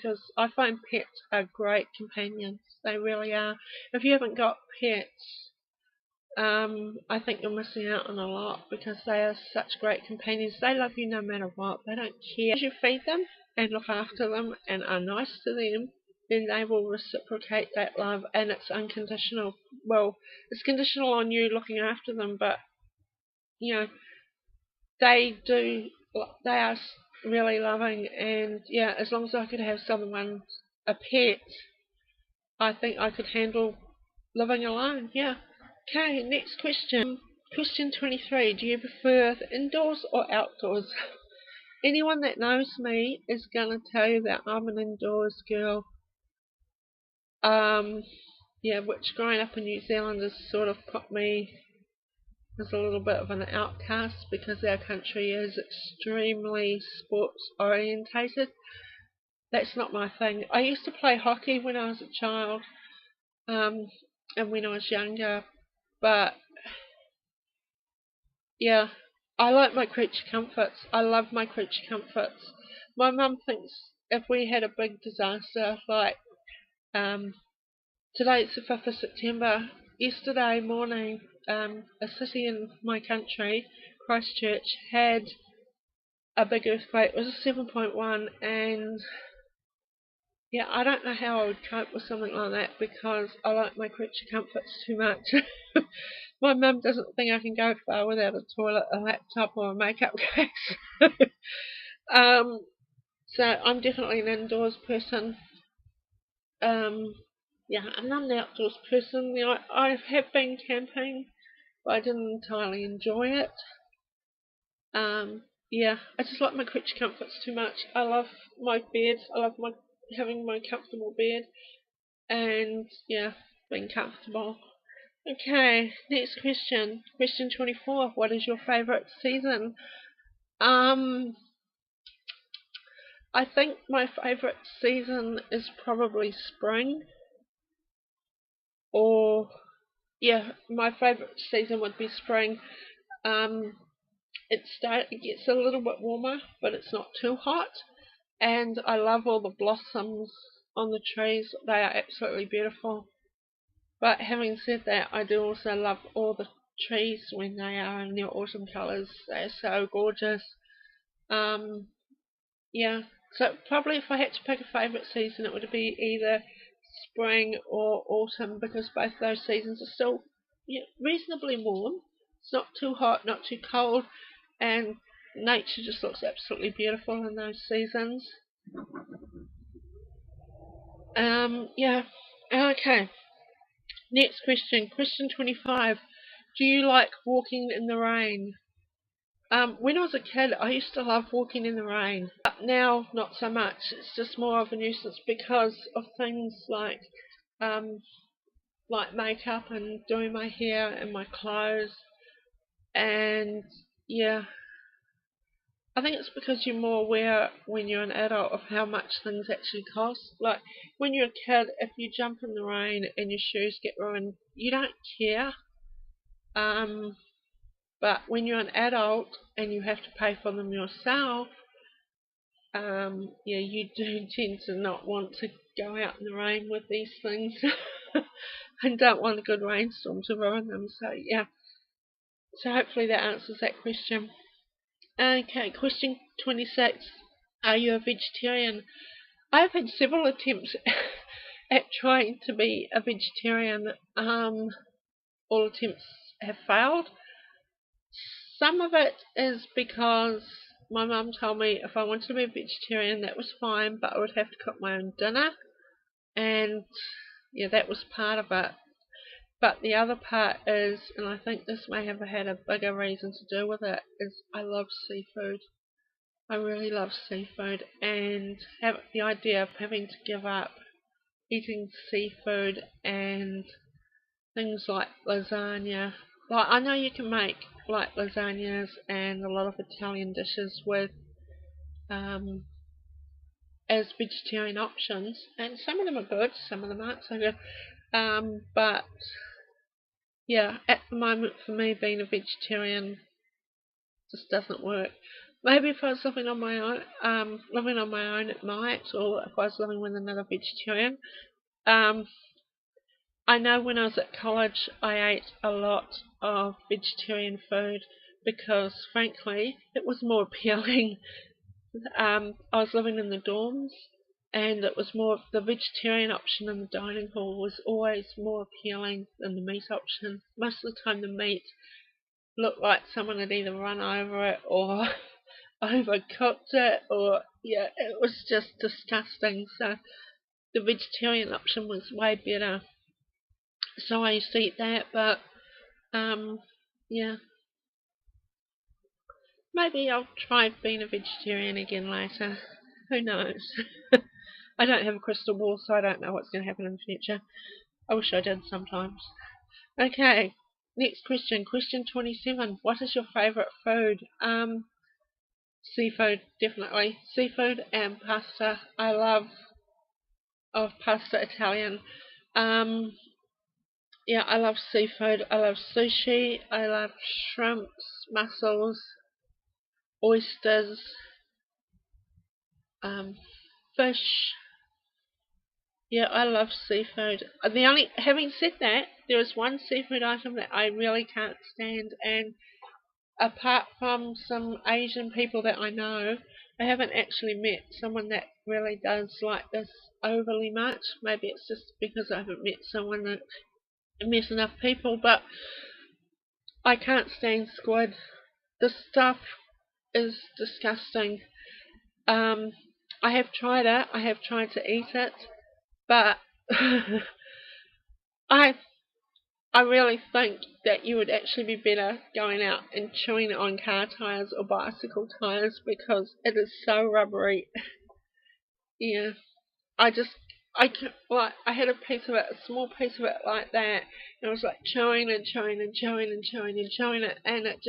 because I find pets are great companions. They really are. If you haven't got pets, I think you're missing out on a lot because they are such great companions. They love you no matter what. They don't care. As you feed them and look after them and are nice to them, then they will reciprocate that love, and it's unconditional. Well, it's conditional on you looking after them, but you know, they do. They are really loving, and yeah, as long as I could have someone, a pet, I think I could handle living alone. Yeah. Okay, next question. Question 23. Do you prefer the indoors or outdoors? Anyone that knows me is going to tell you that I'm an indoors girl. Yeah, which growing up in New Zealand has sort of put me as a little bit of an outcast because our country is extremely sports orientated. That's not my thing. I used to play hockey when I was a child, and when I was younger, but yeah, I like my creature comforts. I love my creature comforts. My mum thinks if we had a big disaster, like today it's the 5th of September, yesterday morning, a city in my country, Christchurch, had a big earthquake. It was a 7.1, and yeah, I don't know how I would cope with something like that because I like my creature comforts too much. My mum doesn't think I can go far without a toilet, a laptop, or a makeup case. So I'm definitely an indoors person. Yeah, I'm not an outdoors person. You know, I have been camping, but I didn't entirely enjoy it. Yeah, I just like my creature comforts too much. I love my bed. I love having my comfortable bed, and yeah, being comfortable. Okay, next question. Question 24. What is your favourite season? Um, I think my favourite season is probably spring. Or, yeah, my favourite season would be spring. Um, it gets a little bit warmer, but it's not too hot. And I love all the blossoms on the trees. They are absolutely beautiful. But having said that, I do also love all the trees when they are in their autumn colours. They're so gorgeous. Um, yeah, so probably if I had to pick a favourite season, it would be either spring or autumn because both those seasons are still, yeah, reasonably warm. It's not too hot, not too cold, and nature just looks absolutely beautiful in those seasons. Yeah, okay. Next question, question 25. Do you like walking in the rain? When I was a kid, I used to love walking in the rain, but now not so much. It's just more of a nuisance because of things um, like makeup and doing my hair and my clothes, and yeah, I think it's because you're more aware when you're an adult of how much things actually cost. Like when you're a kid, if you jump in the rain and your shoes get ruined, you don't care. Um, but when you're an adult and you have to pay for them yourself, yeah, you do tend to not want to go out in the rain with these things and don't want a good rainstorm to ruin them. So, yeah. So, hopefully that answers that question. Okay, question 26. Are you a vegetarian? I've had several attempts at trying to be a vegetarian. All attempts have failed. Some of it is because my mum told me if I wanted to be a vegetarian, that was fine, but I would have to cook my own dinner, and yeah, that was part of it. But the other part is, and I think this may have had a bigger reason to do with it, is I love seafood. I really love seafood, and the idea of having to give up eating seafood and things like lasagna. Like I know you can make like lasagnas and a lot of Italian dishes with um, as vegetarian options, and some of them are good, some of them aren't so good. But yeah, at the moment for me being a vegetarian just doesn't work. Maybe if I was living on my own, it might, or if I was living with another vegetarian. I know when I was at college, I ate a lot of vegetarian food because, frankly, it was more appealing. I was living in the dorms, and it was more the vegetarian option in the dining hall was always more appealing than the meat option. Most of the time, the meat looked like someone had either run over it or overcooked it, or yeah, it was just disgusting. So the vegetarian option was way better. So I used to eat that, but yeah, maybe I'll try being a vegetarian again later. Who knows? I don't have a crystal ball, so I don't know what's going to happen in the future. I wish I did sometimes. Okay, next question. Question 27. What is your favourite food? Seafood, definitely. Seafood and pasta. I love pasta Italian. Um, yeah, I love seafood. I love sushi. I love shrimps, mussels, oysters, fish. Yeah, I love seafood. Having said that, there is one seafood item that I really can't stand, and apart from some Asian people that I know, I haven't actually met someone that really does like this overly much. Maybe it's just because I haven't met enough people, but I can't stand squid. The stuff is disgusting. Um, I have tried it. I have tried to eat it, but I I really think that you would actually be better going out and chewing on car tires or bicycle tires because it is so rubbery. Yeah, I just I had a piece of it, a small piece of it like that, and I was like chewing and chewing and chewing and chewing and chewing it, and it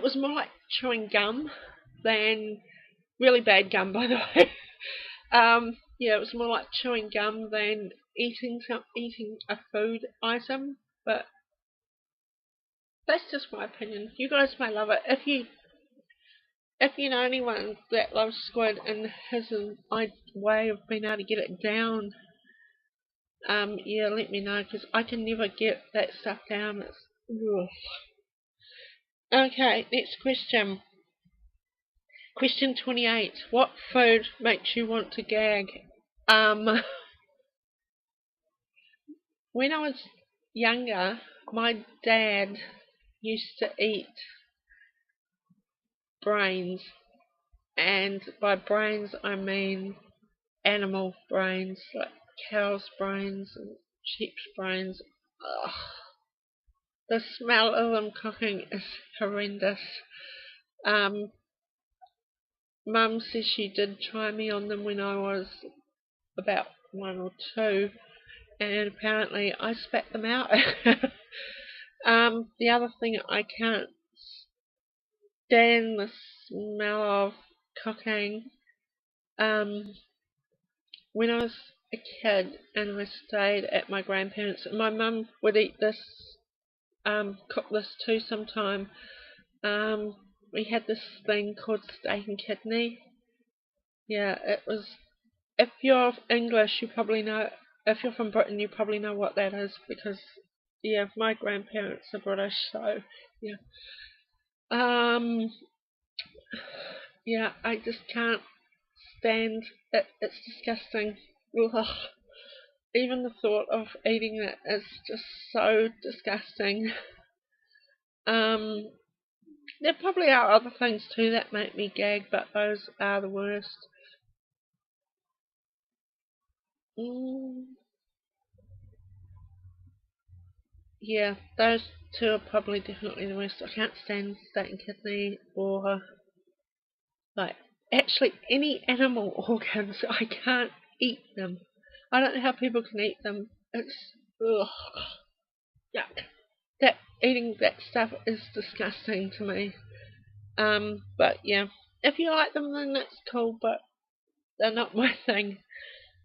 was more like chewing gum than really bad gum, by the way. Yeah, it was more like chewing gum than eating a food item, but that's just my opinion. You guys may love it. If you know anyone that loves squid and has a way of being able to get it down, yeah, let me know because I can never get that stuff down. Ugh. Okay, next question. Question 28. What food makes you want to gag? Um, when I was younger, my dad used to eat brains, and by brains I mean animal brains, like cow's brains and sheep's brains. Ugh. The smell of them cooking is horrendous. Um, Mum says she did try me on them when I was about 1 or 2, and apparently I spat them out. The other thing I can't stand the smell of cooking. When I was a kid and I stayed at my grandparents, my mum would eat this, cook this too sometime. We had this thing called steak and kidney. Yeah, it was. If you're English, you probably know. If you're from Britain, you probably know what that is because, yeah, my grandparents are British, so yeah. Um, yeah, I just can't stand it. It's disgusting. Ugh. Even the thought of eating it is just so disgusting. Um, there probably are other things too that make me gag, but those are the worst. Mm, yeah, those two are probably definitely the worst. I can't stand steak and kidney or like actually any animal organs. I can't eat them. I don't know how people can eat them. It's ugh, yuck. That eating that stuff is disgusting to me. But yeah, if you like them, then that's cool. But they're not my thing.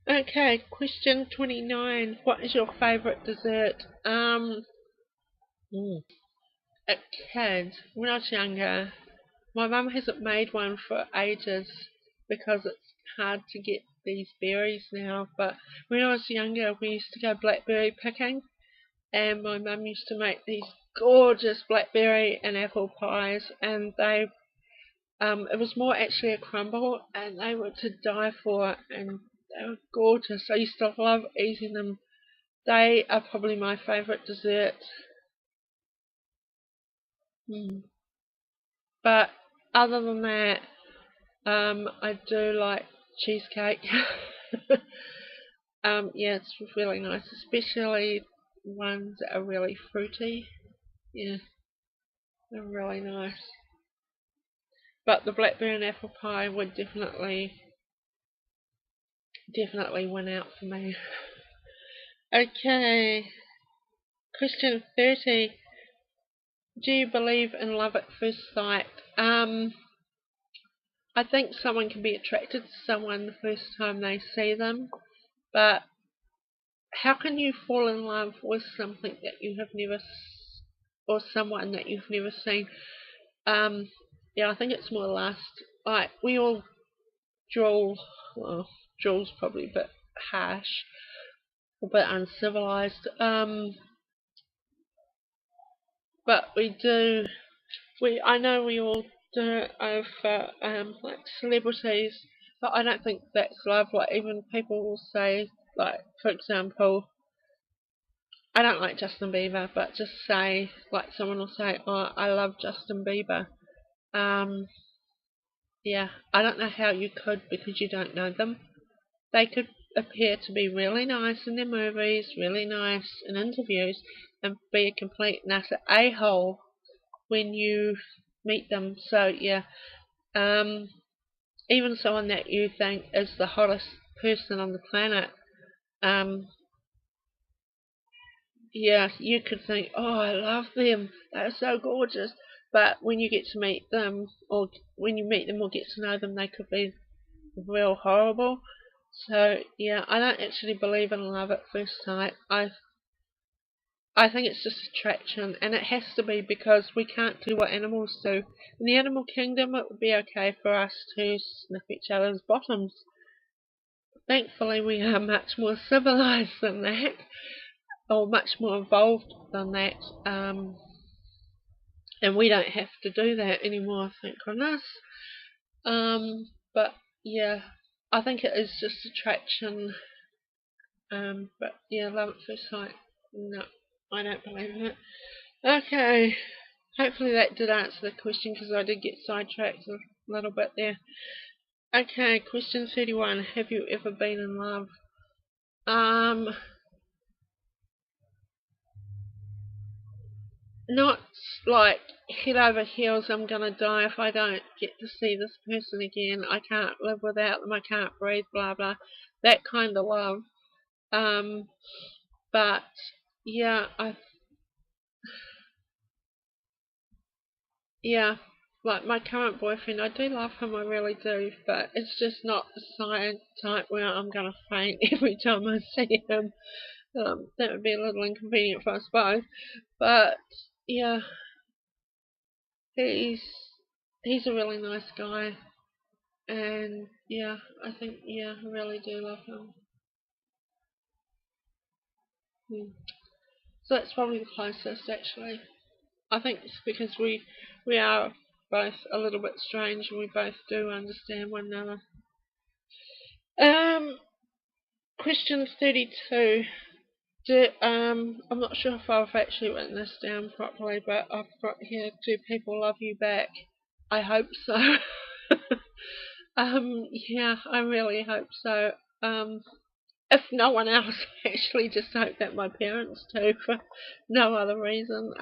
Okay, question 29. What is your favourite dessert? Mm, a kid, when I was younger, my mum hasn't made one for ages because it's hard to get these berries now. But when I was younger, we used to go blackberry picking, and my mum used to make these gorgeous blackberry and apple pies, and it was more actually a crumble, and they were to die for, and they were gorgeous. I used to love eating them. They are probably my favourite dessert. Mm. But other than that, I do like cheesecake. Yeah, it's really nice, especially ones that are really fruity. Yeah, they're really nice. But the blackberry and apple pie would definitely win out for me. Okay, question 30. Do you believe in love at first sight? I think someone can be attracted to someone the first time they see them, but how can you fall in love with something that you have never, or someone that you've never seen? Yeah, I think it's more lust. Like, we all drool, well, drool's probably a bit harsh, a bit uncivilized, but I know we all do it over, like, celebrities, but I don't think that's love. Like, even people will say, like, for example, I don't like Justin Bieber, but just say, like, someone will say, oh, I love Justin Bieber. Um, yeah, I don't know how you could, because you don't know them. They could appear to be really nice in their movies, really nice in interviews, and be a complete and utter a-hole when you meet them. So, yeah, even someone that you think is the hottest person on the planet, um, yeah, you could think, oh, I love them, they're so gorgeous. But when you get to meet them, or when you meet them or get to know them, they could be real horrible. So, yeah, I don't actually believe in love at first sight. I think it's just attraction, and it has to be, because we can't do what animals do. In the animal kingdom, it would be okay for us to sniff each other's bottoms. Thankfully, we are much more civilized than that, or much more evolved than that, and we don't have to do that anymore, thank goodness. But yeah, I think it is just attraction. But yeah, love at first sight, no, I don't believe in it. Okay, hopefully that did answer the question, because I did get sidetracked a little bit there. Okay, question 31. Have you ever been in love? Not like head over heels, I'm gonna die if I don't get to see this person again. I can't live without them, I can't breathe, blah blah. That kind of love. Um, but yeah, yeah, like my current boyfriend, I do love him, I really do, but it's just not the sign type where I'm gonna faint every time I see him. That would be a little inconvenient for us both. But yeah, he's he's a really nice guy, and yeah, I think, yeah, I really do love him. Hmm. So that's probably the closest, actually. I think it's because we are both a little bit strange, and we both do understand one another. Um, question 32. I'm not sure if I've actually written this down properly, but I've got here, do people love you back? I hope so. Yeah, I really hope so. If no one else, I actually just hope that my parents do, for no other reason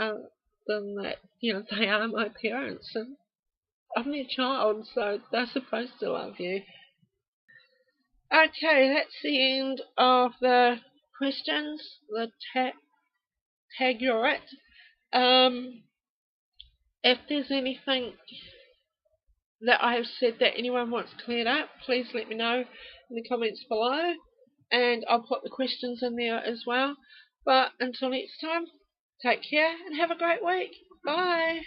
than that, they are my parents, and I'm their child, so they're supposed to love you. Okay, that's the end of the questions, the tag you're at. If there's anything that I have said that anyone wants cleared up, please let me know in the comments below, and I'll put the questions in there as well. But until next time, take care and have a great week. Bye.